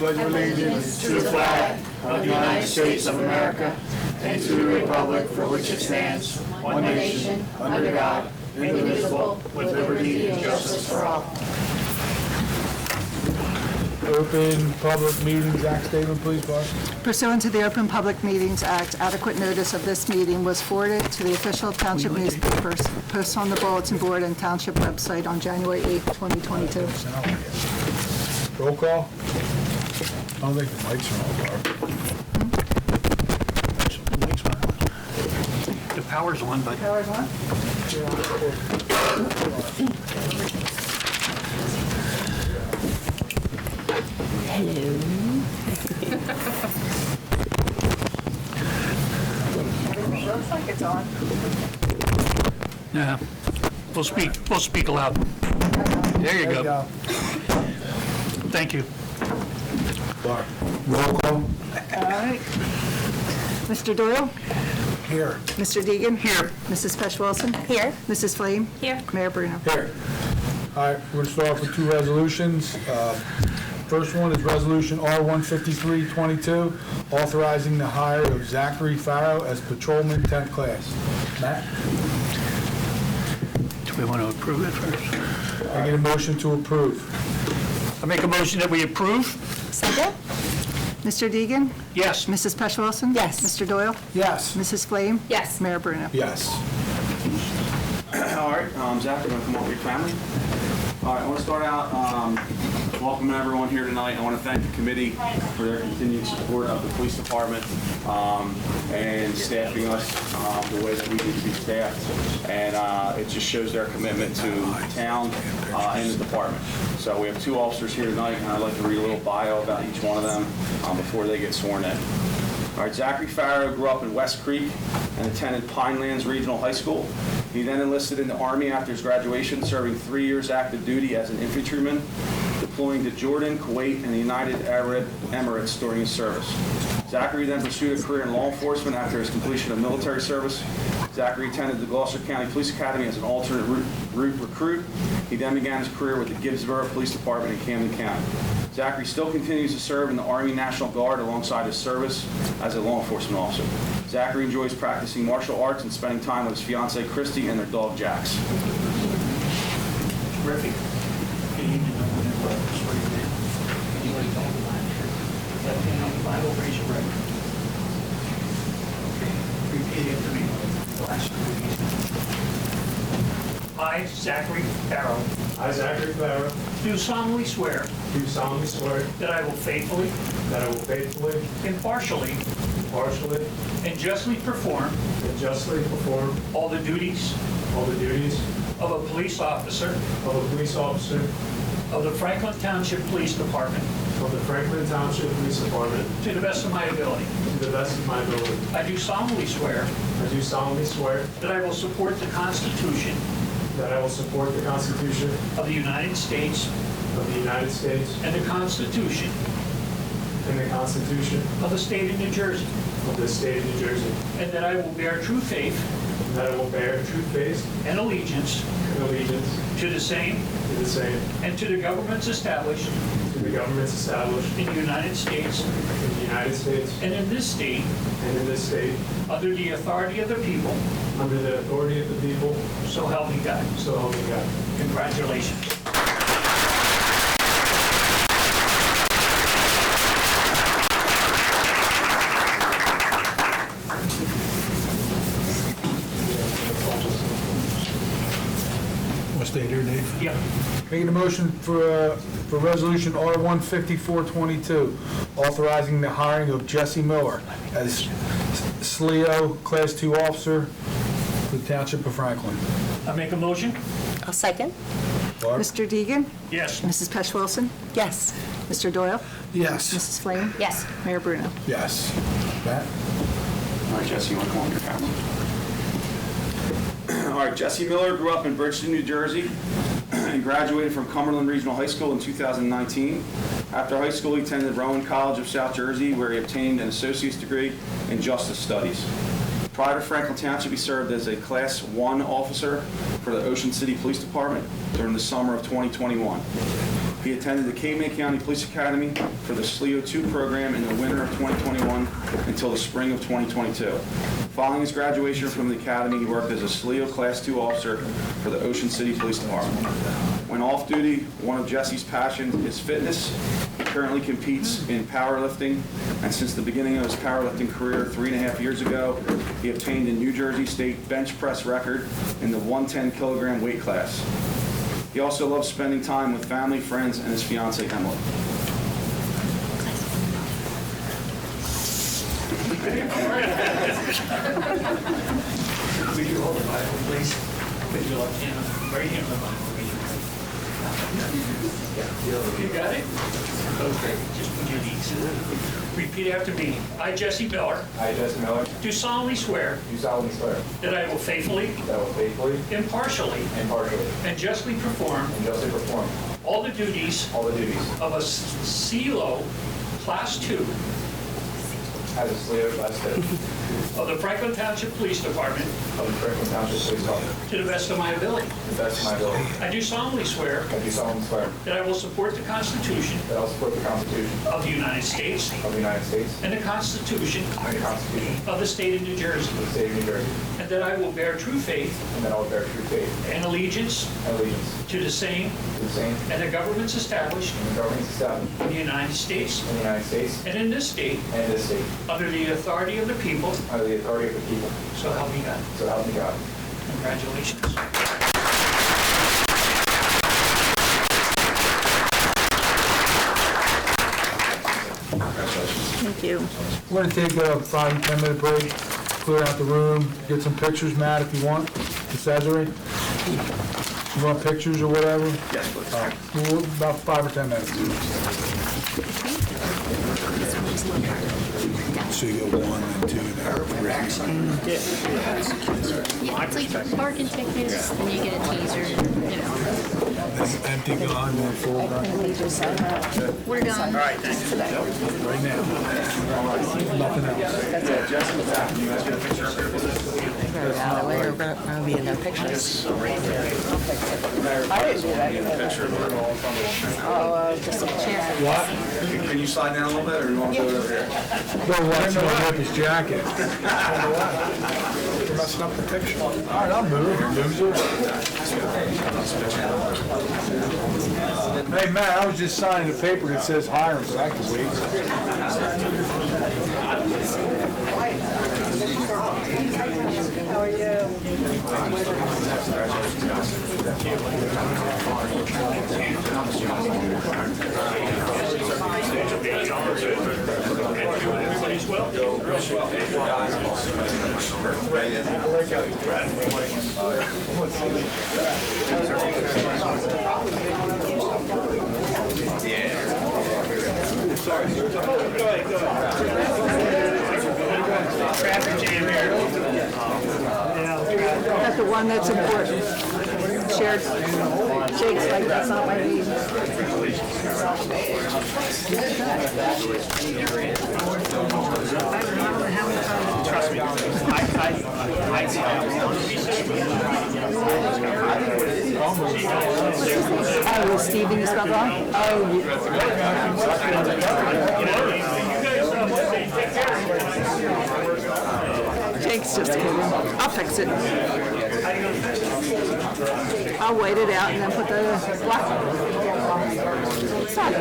pledge allegiance to the flag of the United States of America and to the republic for which it stands, one nation, under God, indivisible, with liberty and justice for all. Open Public Meetings Act statement, please, Barb. Pursuant to the Open Public Meetings Act, adequate notice of this meeting was forwarded to the official township newspapers, posted on the bulletin board and township website on January 8, 2022. Roll call. I don't think the mics are on, Barb. The power's on, but Power's on? Hello. Everything looks like it's on. yeah, we'll speak aloud. There you go. Thank you. Barb. Roll call. All right. Mr. Doyle? Here. Mr. Deegan? Here. Mrs. Pesh-Wilson? Here. Mrs. Flame? Here. Mayor Bruno? Here. All right, we're going to start off with two resolutions. First one is Resolution R-15322, authorizing the hire of Zachary Pharo as Patrolman 10th class. Matt? Do we want to approve it first? I get a motion to approve. I make a motion that we approve. Second? Mr. Deegan? Yes. Mrs. Pesh-Wilson? Yes. Mr. Doyle? Yes. Mrs. Flame? Yes. Mayor Bruno? Yes. All right, Zach, you're going to come up with your family. All right, I want to start out welcoming everyone here tonight. I want to thank the committee for their continued support of the police department and staffing us the way that we need to be staffed. And it just shows their commitment to the town and the department. So we have two officers here tonight, and I'd like to read a little bio about each one of them before they get sworn in. All right, Zachary Pharo grew up in West Creek and attended Pinelands Regional High School. He then enlisted in the Army after his graduation, serving 3 years active duty as an infantryman, deploying to Jordan, Kuwait, and the United Arab Emirates during his service. Zachary then pursued a career in law enforcement after his completion of military service. Zachary attended the Gloucester County Police Academy as an alternate route recruit. He then began his career with the Gibbsboro Police Department in Camden County. Zachary still continues to serve in the Army National Guard alongside his service as a law enforcement officer. Zachary enjoys practicing martial arts and spending time with his fiancée Christy and their dog Jax. Terrific. Good evening. Left hand on the Bible, raise your right. Okay. Repeat after me. I, Zachary Pharo, I, Zachary Pharo, do solemnly swear do solemnly swear that I will faithfully, impartially, and justly perform justly perform all the duties all the duties of a police officer of a police officer of the Franklin Township Police Department of the Franklin Township Police Department to the best of my ability. to the best of my ability. I do solemnly swear I do solemnly swear that I will support the Constitution that I will support the Constitution of the United States of the United States and the Constitution and the Constitution of the State of New Jersey, of the State of New Jersey, and that I will bear true faith and that I will bear true faith and allegiance and allegiance to the same to the same, and to the governments established to the governments established in the United States in the United States and in this state and in this state, under the authority of the people, under the authority of the people, so help me God. so help me God. Congratulations. Want to stay here, Dave? Yeah. Making a motion for Resolution R-15422, authorizing the hiring of Jesse Miller as SLEO Class 2 Officer for the Township of Franklin. I make a motion? I'll second. Barb? Mr. Deegan? Yes. Mrs. Pesh-Wilson? Yes. Mr. Doyle? Yes. Mrs. Flame? Yes. Mayor Bruno? Yes. Matt? All right, Jesse, you want to come on with your family? All right, Jesse Miller grew up in Bridgeton, New Jersey, and graduated from Cumberland Regional High School in 2019. After high school, he attended Rowan College of South Jersey, where he obtained an associate's degree in justice studies. Prior to Franklin Township, he served as a Class 1 officer for the Ocean City Police Department during the summer of 2021. He attended the Calumet County Police Academy for the SLEO 2 program in the winter of 2021 until the spring of 2022. Following his graduation from the academy, he worked as a SLEO Class 2 officer for the Ocean City Police Department. When off duty, one of Jesse's passions is fitness. He currently competes in powerlifting, and since the beginning of his powerlifting career 3.5 years ago, he obtained a New Jersey State bench press record in the 110 kilogram weight class. He also loves spending time with family, friends, and his fiancée, Emily. Will you hold the Bible, please? Put your left hand, right hand on the Bible. You got it? Okay, just put your knees. Repeat after me. I, Jesse Miller, I, Jesse Miller, do solemnly swear do solemnly swear that I will faithfully, that I will faithfully, impartially, impartially, and justly perform and justly perform all the duties all the duties of a SLEO Class 2 as a SLEO Class 2 of the Franklin Township Police Department of the Franklin Township Police Department to the best of my ability. to the best of my ability. I do solemnly swear I do solemnly swear that I will support the Constitution that I will support the Constitution of the United States of the United States and the Constitution and the Constitution of the State of New Jersey, of the State of New Jersey, and that I will bear true faith and that I will bear true faith and allegiance and allegiance to the same to the same and the governments established and the governments established in the United States in the United States and in this state and in this state, under the authority of the people, under the authority of the people, so help me God. so help me God. Congratulations. Thank you. We're going to take a 5-10 minute break, clear out the room, get some pictures, Matt, if you want. Cesare? You want pictures or whatever? Yes, please. About 5 or 10 minutes. So you go 1 and 2 there. Yeah, it's like parking tickets, and you get a teaser, you know. Empty gun, one full gun. We're done. Right now. Nothing else. We're going to be in their pictures. I didn't do that. Oh, just a chair. What? Can you slide down a little bit, or you want to do it over here? Go watch him rip his jacket. You're messing up the picture. All right, I'll move. Loser. Hey, Matt, I was just signing a paper that says hire him, so I can wait. How are you? Everybody's well? Traffic jam here. That's the one that's important. Shared, Jake's like, that's not my name. Trust me. Oh, was Stephen you spelled wrong? Oh, Jake's just kidding. I'll fix it. I'll wait it out and then put the black. It's not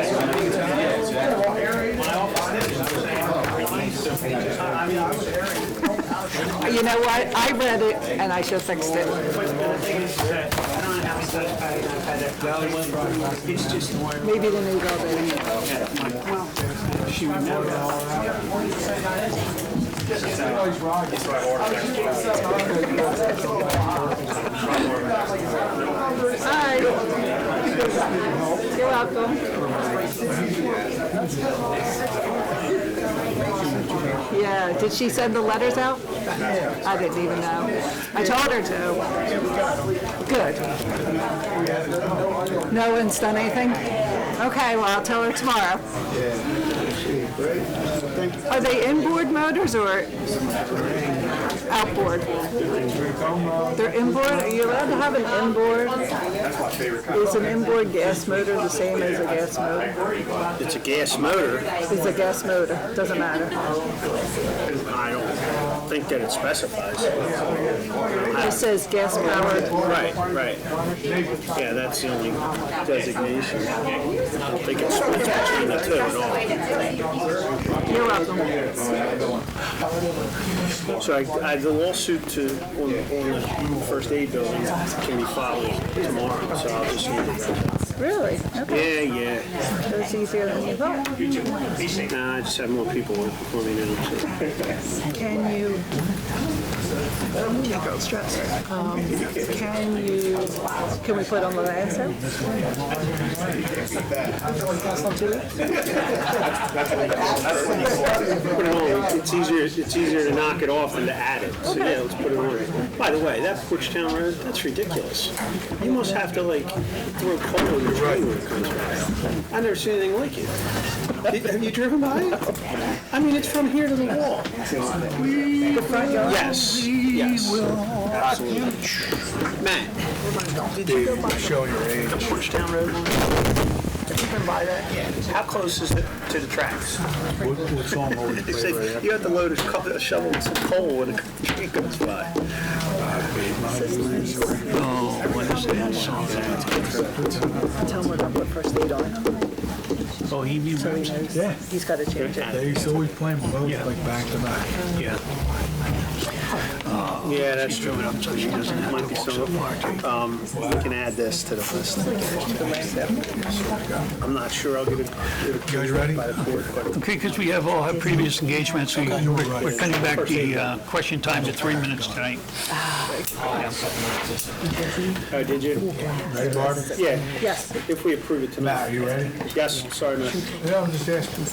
You know what? I read it and I should have fixed it. Maybe the new building. Hi. You're welcome. Yeah, did she send the letters out? I didn't even know. I told her to. Good. No one's done anything? Okay, well, I'll tell her tomorrow. Are they inboard motors or outboard? They're inboard? Are you you allowed to have an inboard? That's my favorite kind. Is an inboard gas motor the same as a gas motor? It's a gas motor. It's a gas motor, doesn't matter. I don't think that it specifies. It says gas powered. Right. Yeah, that's the only designation. I don't think it's between the two at all. You're welcome. So the lawsuit on the first aid building can be filed tomorrow, so I'll just need to. Really? Okay. Yeah. That's easier than you thought. Nah, I just have more people working for me now. Can you, can we put on the answer? Put it on. It's easier to knock it off than to add it. So yeah, let's put it on. By the way, that Porchtown Road, that's ridiculous. You must have to like throw coal in the train when it comes by. I've never seen anything like it. Have you driven by it? I mean, it's from here to the wall. The front yard? Yes. Absolutely. Matt, Show your age. the Porchtown Road one? Have you been by that? Yeah. How close is it to the tracks? What's on the They say you have to load a shovel with some coal when a train goes by. Oh, what is that? Tell him we're gonna put first aid on it. Oh, he knew. So he knows. Yeah. He's gotta change it. They used to always play them both like back to back. Yeah. Yeah, that's true. So she doesn't have to we can add this to the list. I'm not sure I'll get it. You guys ready? By the court, but Okay, because we have all had previous engagements, so we're cutting back the question time to 3 minutes tonight. oh, did you? Ready, Barb? Yeah. Yes. If we approve it tonight. Matt, you ready? Yes. Sorry, Matt. Yeah, I'm just asking.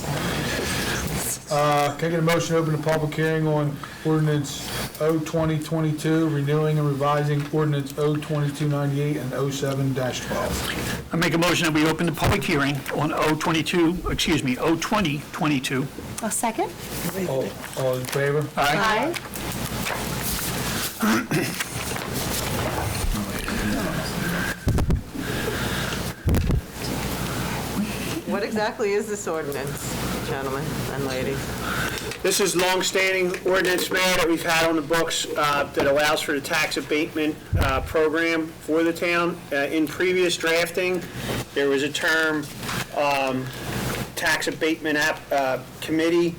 Can I get a motion to open a public hearing on ordinance O-2022, renewing and revising ordinance O-2298 and O-7-12? I make a motion that we open the public hearing on O-2022. A second? All in favor? Aye. What exactly is this ordinance, gentlemen and ladies? This is long-standing ordinance, Mayor, that we've had on the books that allows for the tax abatement program for the town. In previous drafting, there was a term, tax abatement committee,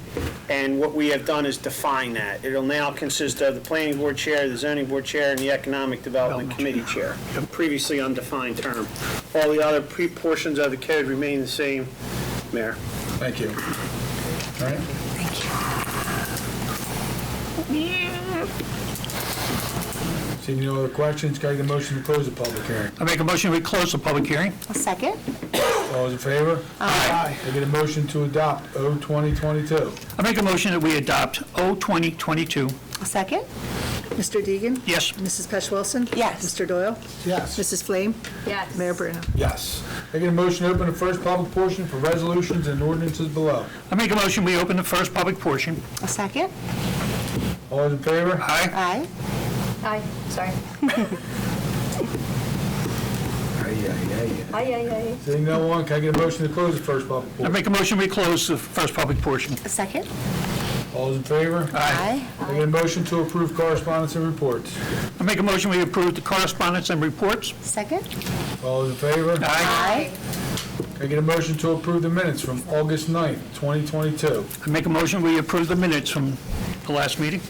and what we have done is define that. It'll now consist of the planning board chair, the zoning board chair, and the economic development committee chair. A previously undefined term. All the other portions of the code remain the same, Mayor. Thank you. All right. Seeing no other questions, can I get a motion to close the public hearing? I make a motion we close the public hearing. A second? All those in favor? Aye. Can I get a motion to adopt O-2022? I make a motion that we adopt O-2022. A second? Mr. Deegan? Yes. Mrs. Pesh Wilson? Yes. Mr. Doyle? Yes. Mrs. Flame? Yes. Mayor Bruno? Yes. Can I get a motion to open the first public portion for resolutions and ordinances below? I make a motion we open the first public portion. A second? All those in favor? Aye. Aye. Aye, sorry. Aye. Seeing no one, can I get a motion to close the first public I portion? make a motion we close the first public portion. A second? All those in favor? Aye. Can I get a motion to approve correspondence and reports? I make a motion we approve the correspondence and reports. Second? All those in favor? Aye. Aye. Can I get a motion to approve the minutes from August 9th, 2022? I make a motion we approve the minutes from the last meeting.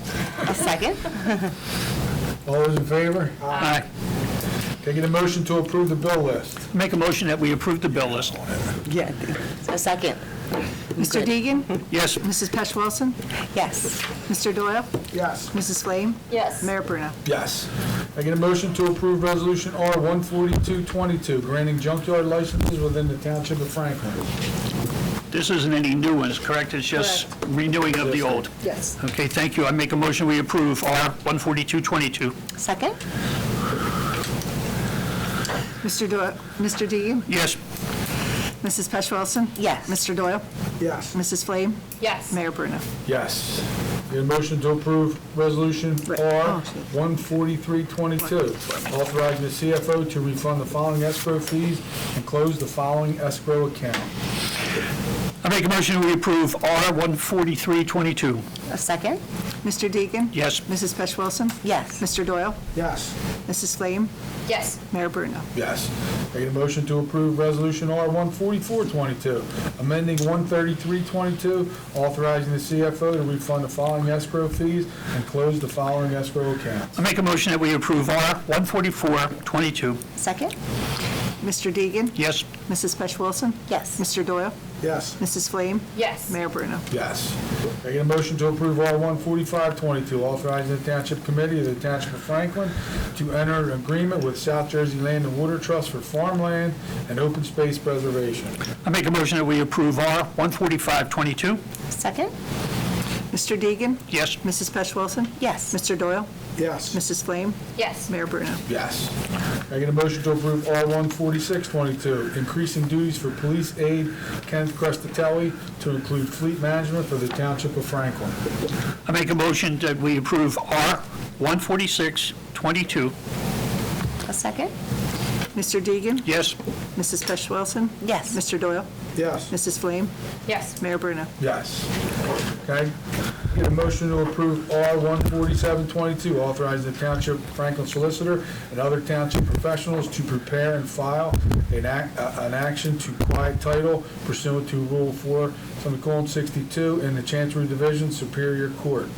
A second? All those in favor? Aye. Can I get a motion to approve the bill list? I make a motion that we approve the bill list. Yeah. A second? Mr. Deegan? Yes. Mrs. Pesh Wilson? Yes. Mr. Doyle? Yes. Mrs. Flame? Yes. Mayor Bruno? Yes. Can I get a motion to approve Resolution R-14222, granting junkyard licenses within the Township of Franklin? This isn't any new ones, correct? It's just renewing of the old. Yes. Okay, thank you. I make a motion we approve R-14222. Second? Mr. Deegan? Yes. Mrs. Pesh Wilson? Yes. Mr. Doyle? Yes. Mrs. Flame? Yes. Mayor Bruno? Yes. Get a motion to approve Resolution Right. R Oh, shit. 14322, authorizing the CFO to refund the following escrow fees and close the following escrow account. I make a motion that we approve R 14322. A second? Mr. Deacon? Yes. Mrs. Pesh Wilson? Yes. Mr. Doyle? Yes. Mrs. Flame? Yes. Mayor Bruno? Yes. I get a motion to approve Resolution R 14422, amending 13322, authorizing the CFO to refund the following escrow fees and close the following escrow accounts. I make a motion that we approve R 14422. Second? Mr. Deacon? Yes. Mrs. Pesh Wilson? Yes. Mr. Doyle? Yes. Mrs. Flame? Yes. Mayor Bruno? Yes. I get a motion to approve R 14522, authorizing the Township Committee of the Township of Franklin to enter an agreement with South Jersey Land and Water Trust for farmland and open space preservation. I make a motion that we approve R 14522. Second? Mr. Deacon? Yes. Mrs. Pesh Wilson? Yes. Mr. Doyle? Yes. Mrs. Flame? Yes. Mayor Bruno? Yes. I get a motion to approve R 14622, increasing duties for police aide Kenneth Crescitelli to include fleet management for the Township of Franklin. I make a motion that we approve R 14622. A second? Mr. Deacon? Yes. Mrs. Pesh Wilson? Yes. Mr. Doyle? Yes. Mrs. Flame? Yes. Mayor Bruno? Yes. Okay. Get a motion to approve R 14722, authorizing the Township Franklin Solicitor and other township professionals to prepare and file an action to quiet title pursuant to Rule 4:62 in the Chancery Division Superior Court.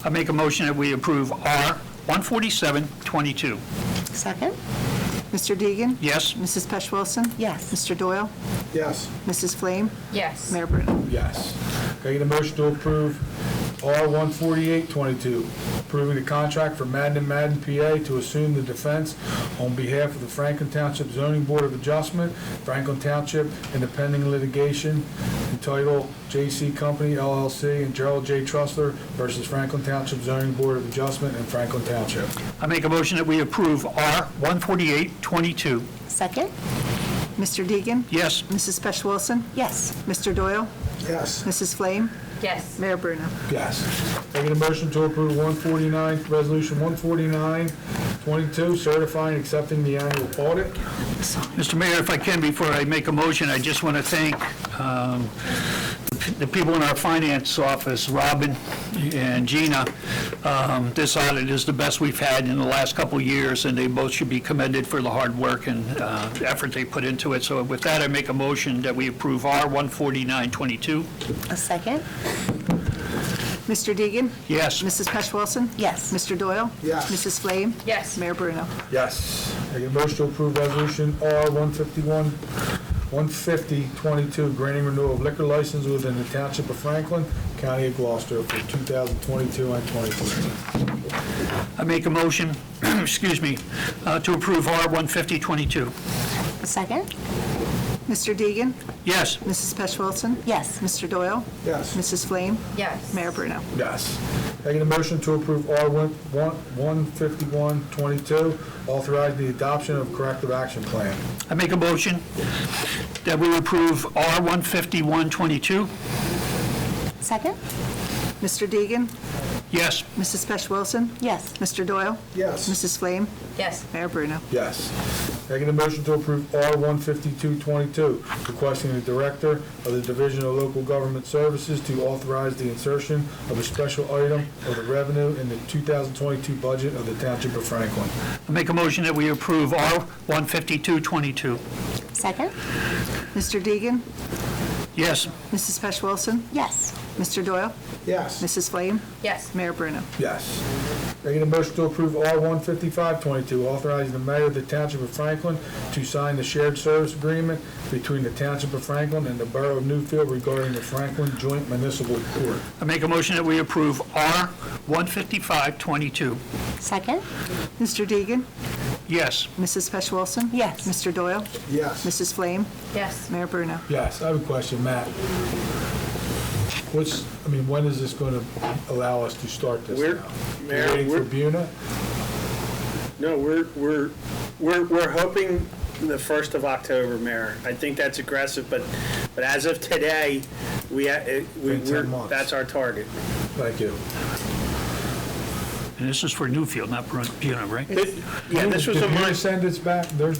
I make a motion that we approve R 14722. Second? Mr. Deacon? Yes. Mrs. Pesh Wilson? Yes. Mr. Doyle? Yes. Mrs. Flame? Yes. Mayor Bruno? Yes. Can I get a motion to approve R 14822, approving the contract for MADDEN PA to assume the defense on behalf of the Franklin Township Zoning Board of Adjustment, Franklin Township, in the pending litigation entitled J.C. Company LLC and Gerald J. Trustler versus Franklin Township Zoning Board of Adjustment in Franklin Township. I make a motion that we approve R 14822. Second? Mr. Deacon? Yes. Mrs. Pesh Wilson? Yes. Mr. Doyle? Yes. Mrs. Flame? Yes. Mayor Bruno? Yes. Can I get a motion to approve Resolution 14922, certifying and accepting the annual audit? Mr. Mayor, if I can, before I make a motion, I just want to thank the people in our finance office, Robin and Gina. This audit is the best we've had in the last couple of years, and they both should be commended for the hard work and effort they put into it. So with that, I make a motion that we approve R 14922. A second? Mr. Deacon? Yes. Mrs. Pesh Wilson? Yes. Mr. Doyle? Yes. Mrs. Flame? Yes. Mayor Bruno? Yes. I get a motion to approve Resolution R 15022, granting renewal of liquor license within the Township of Franklin, County of Gloucester for 2022 and 23. I make a motion, excuse me, to approve R 15022. A second? Mr. Deacon? Yes. Mrs. Pesh Wilson? Yes. Mr. Doyle? Yes. Mrs. Flame? Yes. Mayor Bruno? Yes. I get a motion to approve R 15122, authorizing the adoption of corrective action plan. I make a motion that we approve R 15122. Second? Mr. Deacon? Yes. Mrs. Pesh Wilson? Yes. Mr. Doyle? Yes. Mrs. Flame? Yes. Mayor Bruno? Yes. I get a motion to approve R 15222, requesting the Director of the Division of Local Government Services to authorize the insertion of a special item of the revenue in the 2022 budget of the Township of Franklin. I make a motion that we approve R 15222. Second? Mr. Deacon? Yes. Mrs. Pesh Wilson? Yes. Mr. Doyle? Yes. Mrs. Flame? Yes. Mayor Bruno? Yes. I get a motion to approve R 15522, authorizing the mayor of the Township of Franklin to sign the shared service agreement between the Township of Franklin and the Borough of Newfield regarding the Franklin Joint Municipal Court. I make a motion that we approve R 15522. Second? Mr. Deacon? Yes. Mrs. Pesh Wilson? Yes. Mr. Doyle? Yes. Mrs. Flame? Yes. Mayor Bruno? Yes, I have a question, Matt. When is this going to allow us to start this We're- now? Mayor, Waiting for we're- Buna? No, we're hoping the 1st of October, Mayor. I think that's aggressive, but as of today, In 10 months. That's our target. Thank you. And this is for Newfield, not Buena, right? Yeah, this was Did a Buena month. send theirs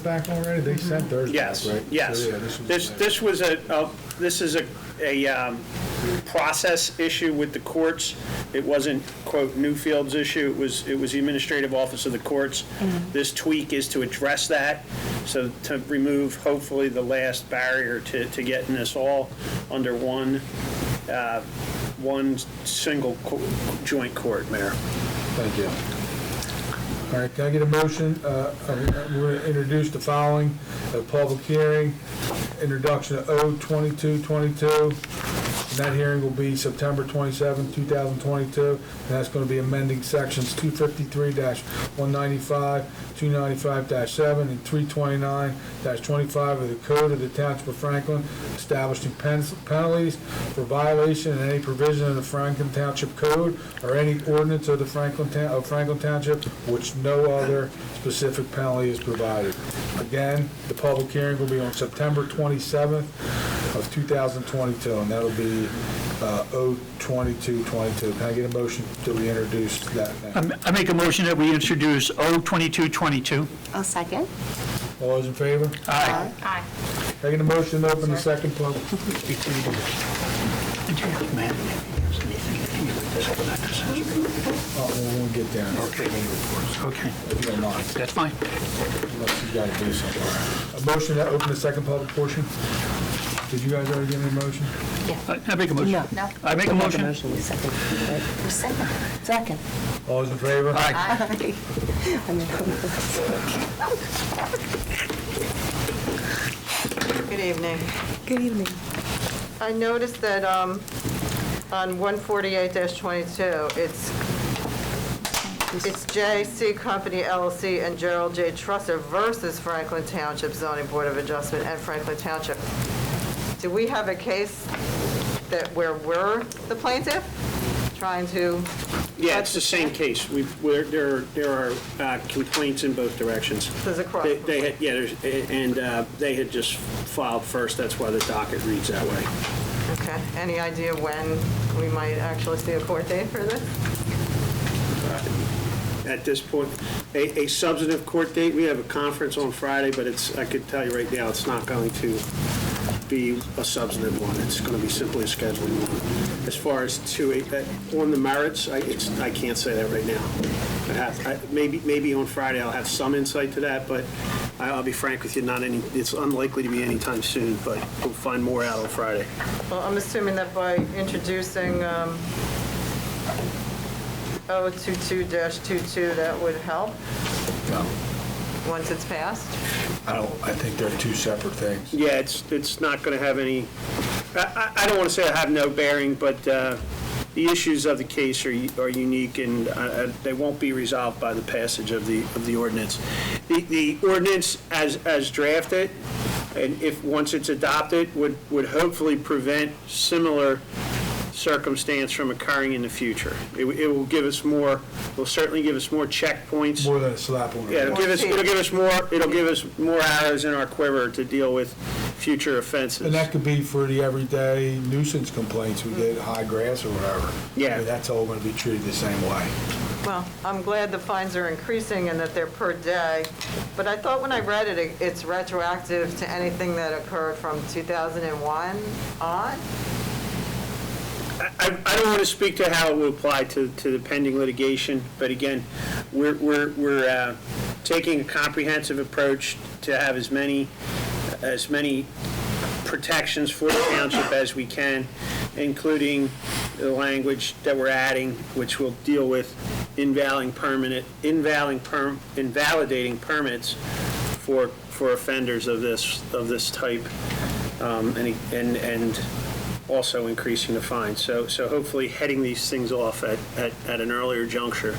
back already? They sent theirs back, Yes, right? yes. So, yeah, This is a process issue with the courts. It wasn't, quote, Newfield's issue, it was the administrative office of the courts. This tweak is to address that, so to remove, hopefully, the last barrier to getting this all under one single joint court, Mayor. Thank you. All right, can I get a motion? We're going to introduce the following, a public hearing, introduction of O-2222. And that hearing will be September 27, 2022, and that's going to be amending sections 253-195, 295-7, and 329-25 of the Code of the Township of Franklin, establishing penalties for violation of any provision of the Franklin Township Code or any ordinance of the Franklin Township, which no other specific penalty is provided. Again, the public hearing will be on September 27th of 2022, and that'll be O-2222. Can I get a motion that we introduce that now? I make a motion that we introduce O-2222. I'll second. All those in favor? Aye. Aye. Can I get a motion to open the second public? Oh, we'll get there. Okay. If you don't mind, That's fine. unless you gotta do something. A motion to open the second public portion? Did you guys already give me a motion? I make a motion. No. I make a motion. Second. Second. All those in favor? Aye. Good evening. Good evening. I noticed that on 148-22, it's J.C. Company LLC and Gerald J. Trusser versus Franklin Township Zoning Board of Adjustment and Franklin Township. Do we have a case where we're the plaintiff trying to? Yeah, it's the same case. There are complaints in both directions. There's a cross. They had, yeah, they had just filed first, that's why the docket reads that way. Okay. Any idea when we might actually see a court date for this? At this point, a substantive court date, we have a conference on Friday, but I could tell you right now, it's not going to be a substantive one. It's going to be simply a scheduling one. As far as on the merits, I can't say that right now. Maybe on Friday I'll have some insight to that, but I'll be frank with you, it's unlikely to be anytime soon, but we'll find more out on Friday. Well, I'm assuming that by introducing 022-22, that would help No, once it's passed? I think they're two separate things. Yeah, it's not going to have any, I don't want to say I have no bearing, but the issues of the case are unique, and they won't be resolved by the passage of the ordinance. The ordinance as drafted, and once it's adopted, would hopefully prevent similar circumstance from occurring in the future. It will give us more, will certainly give us more checkpoints. More than a slap on the Yeah, wrist. it'll give us more arrows in our quiver to deal with future offenses. And that could be for the everyday nuisance complaints we get, high grass or whatever. Yeah. I mean, that's all going to be treated the same way. Well, I'm glad the fines are increasing and that they're per day, but I thought when I read it, it's retroactive to anything that occurred from 2001 on? I don't want to speak to how it will apply to the pending litigation, but again, we're taking a comprehensive approach to have as many protections for the township as we can, including the language that we're adding, which will deal with invalidating permits for offenders of this type, and also increasing the fine. So hopefully heading these things off at an earlier juncture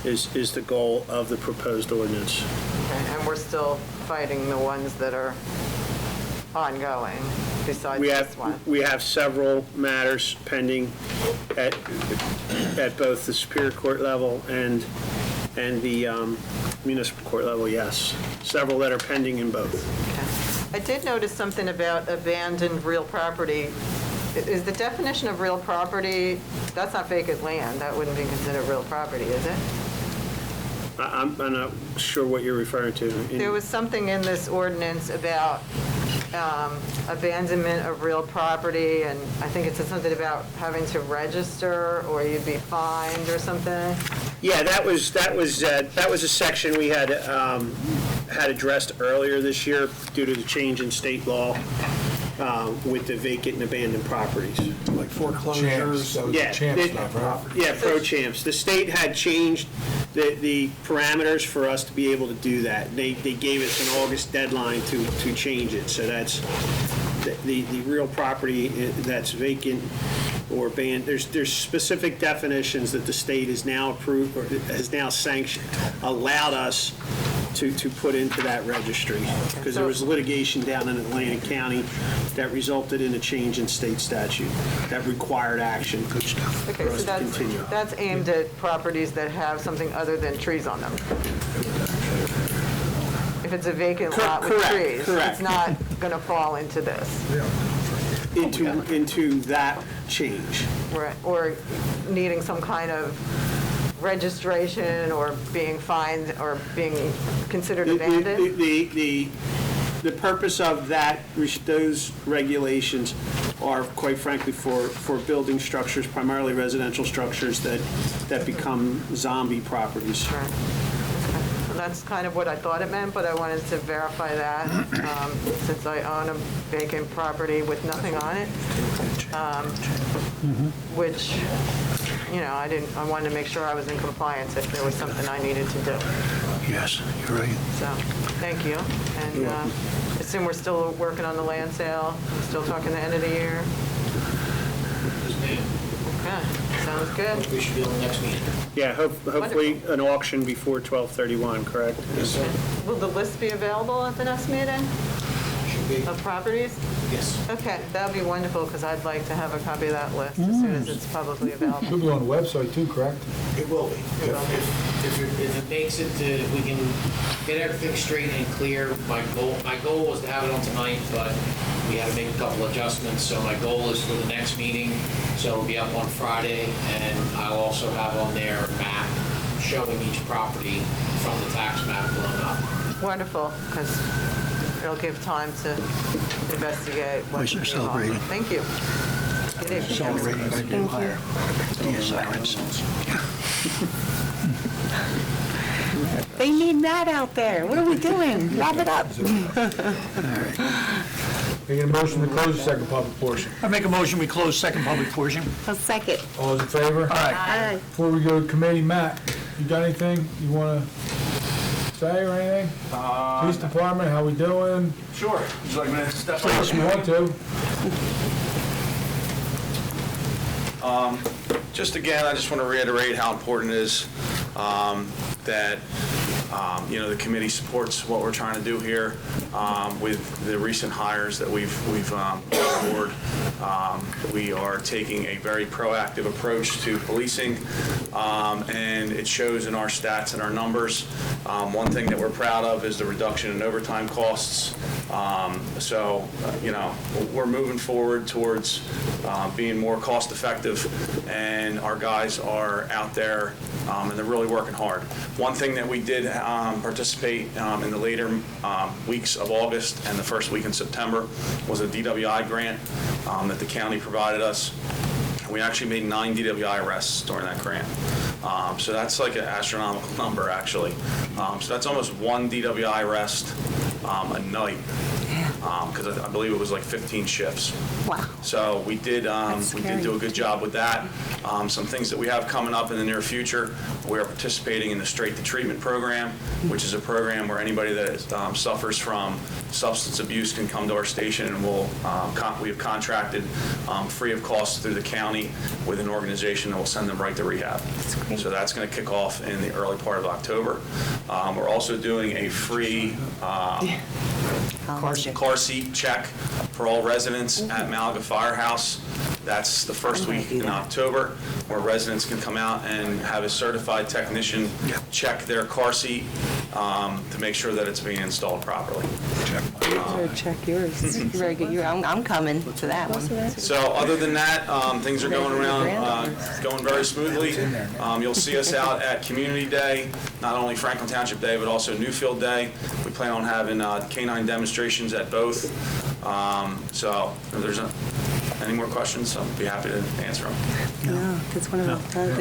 is the goal of the proposed ordinance. Okay, and we're still fighting the ones that are ongoing besides We this one? have several matters pending at both the Superior Court level and the municipal court level, yes. Several that are pending in both. Okay. I did notice something about abandoned real property is the definition of real property, that's not vacant land, that wouldn't be considered real property, is it? I'm not sure what you're referring to. There was something in this ordinance about abandonment of real property, and I think it said something about having to register or you'd be fined or something. Yeah, that was a section we had addressed earlier this year due to the change in state law with the vacant and abandoned properties. Like foreclosures, that was Yeah, Champ it- stuff, right? Yeah, pro champs. The state had changed the parameters for us to be able to do that. They gave us an August deadline to change it. So that's the real property that's vacant or abandoned. There's specific definitions that the state has now approved or has now sanctioned, allowed us to put into that registry. Because there was litigation down in Atlantic County that resulted in a change in state statute that required action for Okay, us so to continue. that's aimed at properties that have something other than trees on them. If it's a vacant lot with Correct, trees, correct. it's not going to fall into this. Into that change. Right, or needing some kind of registration or being fined or being considered abandoned? The purpose of those regulations are, quite frankly, for building structures, primarily residential structures that become zombie properties. Sure. And that's kind of what I thought it meant, but I wanted to verify that, since I own a vacant property with nothing on it, which, I wanted to make sure I was in compliance if there was something I needed to do. Yes, you're right. So, thank you. And assume we're still working on the land sale, still talking the end of the year? Okay, sounds good. We should be on the next meeting. Yeah, hopefully an auction before 12/31, correct? Yes, sir. Will the list be available at the next meeting Should be. of properties? Yes. Okay, that would be wonderful, because I'd like to have a copy of that list as soon as it's publicly available. Should be on the website too, correct? It will be. It will be. If it makes it to, if we can get everything straight and clear, my goal was to have it on tonight, but we had to make a couple adjustments, so my goal is for the next meeting, so it'll be up on Friday, and I'll also have on there a map showing each property from the tax map blown up. Wonderful, because it'll give time to investigate what's They're involved. celebrating. Thank you. Good evening. Celebrating by doing fire. The sirens. They need Matt out there. What are we doing? Wrap it up. Making a motion to close the second public portion. I make a motion, we close second public portion. A second. All those in favor? Aye. Before we go to committee, Matt, you got anything you want to say or anything? Police department, how we doing? Sure. Would you like me to step If you want to. Just again, I just want to reiterate how important it is that the committee supports what we're trying to do here with the recent hires that we've brought on board. We are taking a very proactive approach to policing, and it shows in our stats and our numbers. One thing that we're proud of is the reduction in overtime costs. We're moving forward towards being more cost effective, and our guys are out there and they're really working hard. One thing that we did participate in the later weeks of August and the first week in September was a DWI grant that the county provided us. We actually made 9 DWI arrests during that grant. So that's like an astronomical number, actually. So that's almost 1 DWI arrest a night, because I believe it was like 15 shifts. Wow. So we did do a good job with that. Some things that we have coming up in the near future, we are participating in the Straight to Treatment program, which is a program where anybody that suffers from substance abuse can come to our station, and we have contracted free of cost through the county with an organization that will send them right to rehab. That's great. So that's going to kick off in the early part of October. We're also doing a free car seat check for all residents at Malaga Firehouse. That's the first week in October, where residents can come out and have a certified technician check their car seat to make sure that it's being installed properly. Check yours. Very good. I'm coming to that one. So other than that, things are going around, going very smoothly. You'll see us out at Community Day, not only Franklin Township Day, but also Newfield Day. We plan on having canine demonstrations at both. So if there's any more questions, I'll be happy to answer them. No, that's one of the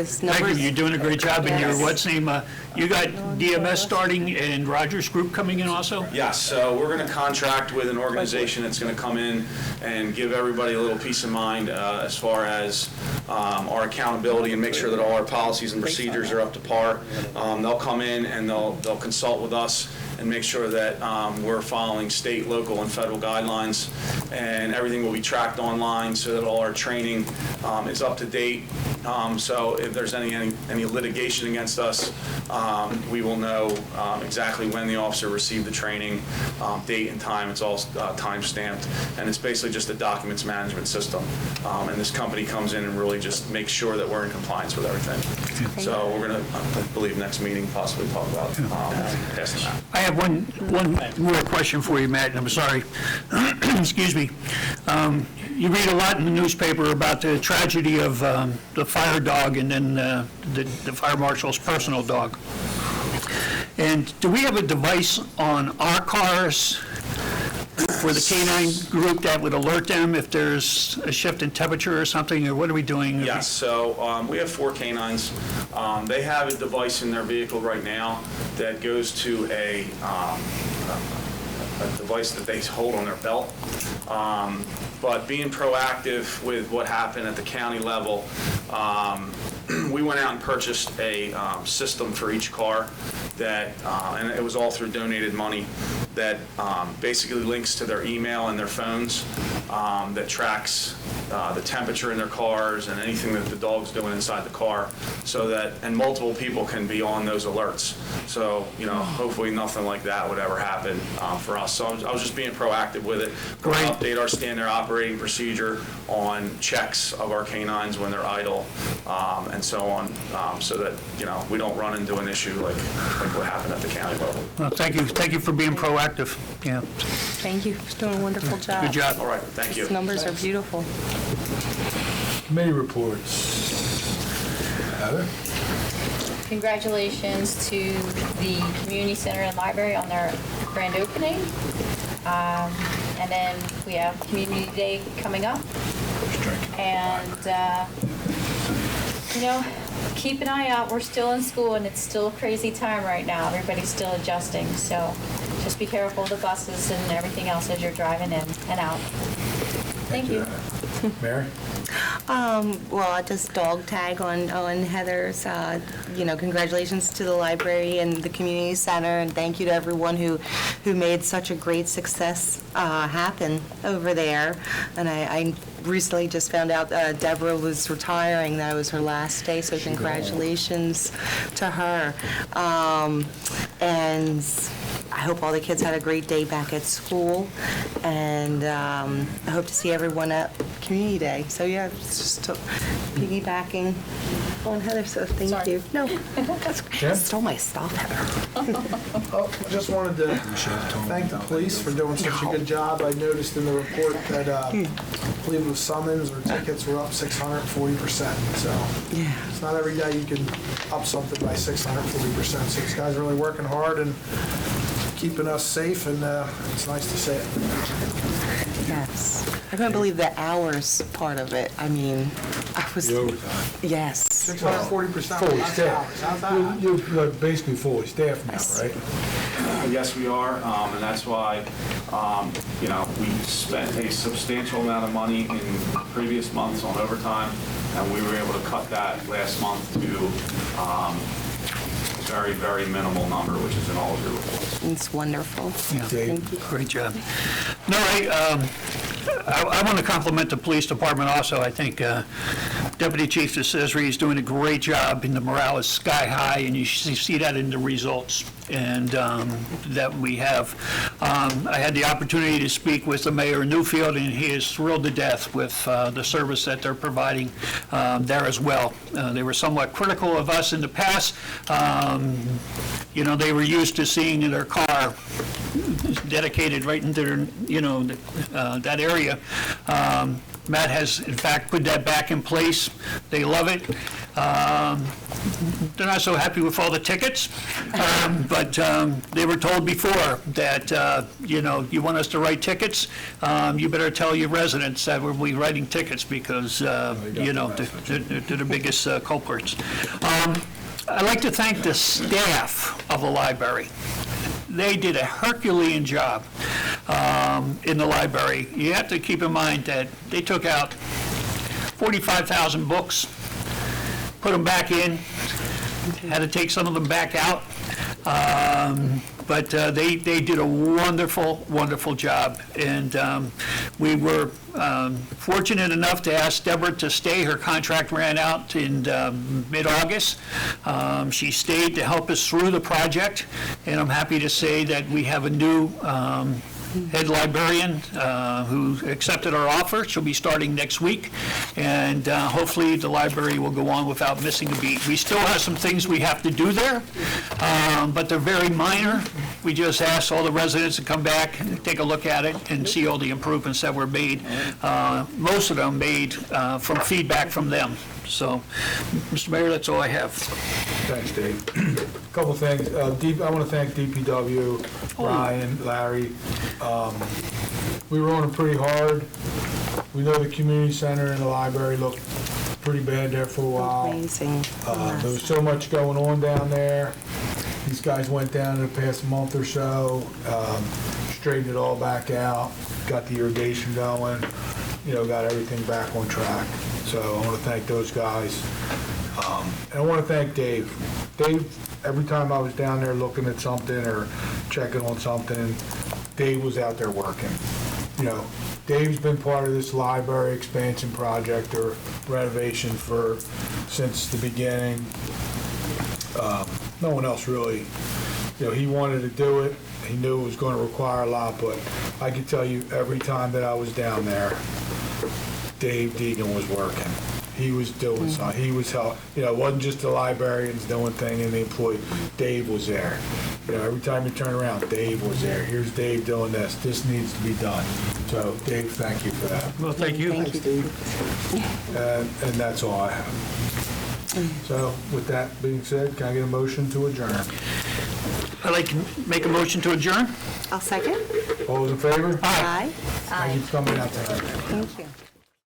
Thank you, you're doing a great job, and your, what's name, you got DMS starting and Rogers Group coming in also? Yes, so we're going to contract with an organization that's going to come in and give everybody a little peace of mind as far as our accountability and make sure that all our policies and procedures are up to par. They'll come in and they'll consult with us and make sure that we're following state, local, and federal guidelines, and everything will be tracked online so that all our training is up to date. So if there's any litigation against us, we will know exactly when the officer received the training, date and time. It's all time stamped, and it's basically just a documents management system. And this company comes in and really just makes sure that we're in compliance with everything. So we're going to, I believe, next meeting possibly talk about passing that. I have one more question for you, Matt, and I'm sorry. Excuse me. You read a lot in the newspaper about the tragedy of the fire dog and then the fire marshal's personal dog. And do we have a device on our cars for the canine group that would alert them if there's a shift in temperature or something, or what are we doing? Yes, so we have 4 canines. They have a device in their vehicle right now that goes to a device that they hold on their belt. But being proactive with what happened at the county level, we went out and purchased a system for each car that, and it was all through donated money, that basically links to their email and their phones, that tracks the temperature in their cars and anything that the dog's doing inside the car, so that, and multiple people can be on those alerts. So, you know, hopefully nothing like that would ever happen for us. So I was just being proactive with it. We're going to update our standard operating procedure on checks of our canines when they're idle, and so on, so that, you know, we don't run into an issue like what happened at the county level. Well, thank you for being proactive. Yeah. Thank you for doing a wonderful job. Good job. All right, thank you. These numbers are beautiful. Committee reports. Heather? Congratulations to the community center and library on their grand opening. And then we have Community Day coming up. And, you know, keep an eye out. We're still in school and it's still a crazy time right now. Everybody's still adjusting. So just be careful of the buses and everything else as you're driving in and out. Thank you. Mary? Well, I just dog tag on Heather's, you know, congratulations to the library and the community center, and thank you to everyone who made such a great success happen over there. And I recently just found out Deborah was retiring. That was her last day, so congratulations to her. And I hope all the kids had a great day back at school, and I hope to see everyone at Community Day. So yeah, it's just piggybacking on Heather, so thank you. No, that's Yeah. stole my stuff, Heather. Oh, I just wanted to thank the police for doing such a good job. I noticed in the report that I believe it was summons or tickets were up 640%. So Yeah. it's not every day you can up something by 640%. So these guys are really working hard and keeping us safe, and it's nice to see it. Yes. I couldn't believe the hours part of it. I mean, I was. The overtime. Yes. 640%. Fully That's staffed. hours. How's that? You're basically fully staffed now, right? Yes, we are, and that's why, you know, we spent a substantial amount of money in previous months on overtime, and we were able to cut that last month to very, very minimal number, which is in all of your reports. It's wonderful. Yeah. Thank you. Great job. No, I want to compliment the police department also. I think Deputy Chief DeCesare is doing a great job, and the morale is sky high, and you see that in the results and that we have. I had the opportunity to speak with the mayor of Newfield, and he is thrilled to death with the service that they're providing there as well. They were somewhat critical of us in the past. You know, they were used to seeing their car dedicated right into their, you know, that area. Matt has, in fact, put that back in place. They love it. They're not so happy with all the tickets, but they were told before that, you know, you want us to write tickets, you better tell your residents that we'll be writing tickets because, you know, they're the biggest culprits. I'd like to thank the staff of the library. They did a Herculean job in the library. You have to keep in mind that they took out 45,000 books, put them back in, had to take some of them back out. But they did a wonderful, wonderful job. And we were fortunate enough to ask Deborah to stay. Her contract ran out in mid-August. She stayed to help us through the project. And I'm happy to say that we have a new head librarian who accepted our offer. She'll be starting next week, and hopefully the library will go on without missing a beat. We still have some things we have to do there, but they're very minor. We just asked all the residents to come back and take a look at it and see all the improvements that were made. Most of them made from feedback from them. So, Mr. Mayor, that's all I have. Thanks, Dave. Couple things. I want to thank DPW, Ryan, Larry. We were on them pretty hard. We know the community center and the library looked pretty bad there for a while. Amazing. There was so much going on down there. These guys went down in the past month or so, straightened it all back out, got the irrigation going, you know, got everything back on track. So I want to thank those guys. And I want to thank Dave. Dave, every time I was down there looking at something or checking on something, Dave was out there working. You know, Dave's been part of this library expansion project or renovation since the beginning. No one else really, you know, he wanted to do it. He knew it was going to require a lot, but I can tell you every time that I was down there, Dave Deegan was working. He was doing something. He was helping. You know, it wasn't just the librarians doing things and the employees. Dave was there. You know, every time you turn around, Dave was there. Here's Dave doing this. This needs to be done. So, Dave, thank you for that. Well, thank you. Thank you, Dave. And that's all I have. So, with that being said, can I get a motion to adjourn? I'd like to make a motion to adjourn. I'll second. All those in favor? Aye. Thank you for coming out tonight. Thank you.